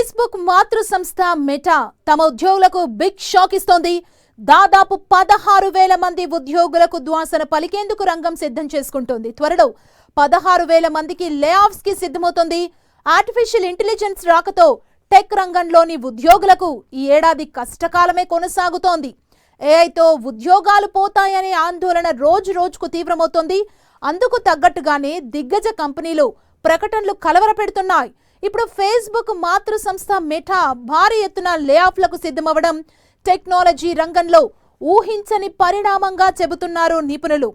Facebook మాతృ సంస్థ meta తమ ఉద్యోగులకు బిగ్ షాక్ ఇస్తోంది. దాదాపు 16,000 మంది ఉద్యోగులకు ద్వాసన పలికేందుకు రంగం సిద్ధం చేసుకుంటోంది. త్వరలో 16,000 మందికి లే ఆఫ్స్ కి సిద్ధమవుతోంది. ఆర్టిఫిషియల్ ఇంటెలిజెన్స్ రాకతో టెక్ రంగంలోని ఉద్యోగులకు ఈ ఏడాది కష్టకాలమే కొనసాగుతోంది. ఏఐతో ఉద్యోగాలు పోతాయనే ఆందోళన రోజు రోజుకు తీవ్రమవుతోంది. అందుకు తగ్గట్టుగానే దిగ్గజ కంపెనీలు ప్రకటనలు కలవరపెడుతున్నాయి. ఇప్పుడు ఫేస్బుక్ మాతృ సంస్థ మెటా భారీ ఎత్తున లే ఆఫ్లకు సిద్ధమవడం టెక్నాలజీ రంగంలో ఊహించని పరిణామంగా చెబుతున్నారు నిపుణులు.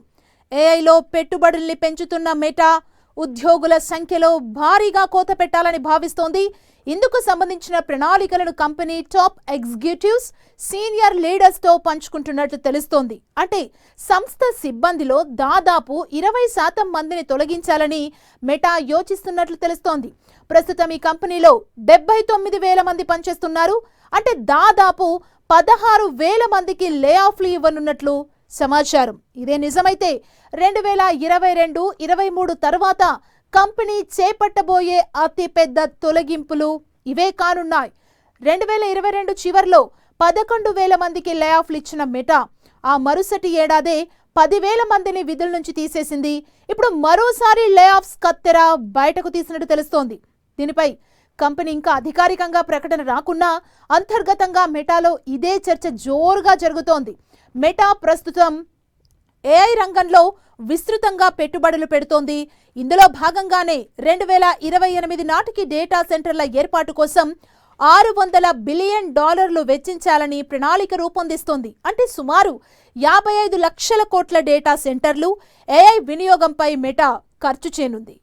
ఏఐలో పెట్టుబడుల్ని పెంచుతున్న మెటా ఉద్యోగుల సంఖ్యలో భారీగా కోత పెట్టాలని భావిస్తోంది. ఇందుకు సంబంధించిన ప్రణాళికలను company top executives, senior leaders తో పంచుకుంటున్నట్లు తెలుస్తోంది. అంటే సంస్థ సిబ్బందిలో దాదాపు 20% మందిని తొలగించాలని మెటా యోచిస్తున్నట్లు తెలుస్తోంది. ప్రస్తుతం ఈ కంపెనీలో 79,000 మంది పనిచేస్తున్నారు. అంటే దాదాపు 16,000 మందికి లే ఆఫ్లు ఇవ్వనున్నట్లు సమాచారం. ఇదే నిజమైతే 2022-23 తర్వాత కంపెనీ చేపట్టబోయే అతిపెద్ద తొలగింపులు ఇవే కానున్నాయి. 2022 చివర్లో 11,000 మందికి లే ఆఫ్లు ఇచ్చిన మెటా ఆ మరుసటి ఏడాదే 10,000 మందిని విధుల నుంచి తీసేసింది. ఇప్పుడు మరోసారి లే ఆఫ్స్ కత్తెర బయటకు తీసినట్టు తెలుస్తోంది. దీనిపై కంపెనీ ఇంకా అధికారికంగా ప్రకటన రాకున్నా అంతర్గతంగా మెటాలో ఇదే చర్చ జోరుగా జరుగుతోంది. మెటా ప్రస్తుతం ఏఐ రంగంలో విస్తృతంగా పెట్టుబడులు పెడుతోంది. ఇందులో భాగంగానే 2028 నాటికి డేటా సెంటర్ల ఏర్పాటు కోసం $600 బిలియన్ వెచ్చించాలని ప్రణాళిక రూపొందిస్తోంది. అంటే సుమారు 55 లక్షల కోట్ల డేటా సెంటర్లు, ఏఐ వినియోగంపై మెటా ఖర్చు చేయనుంది.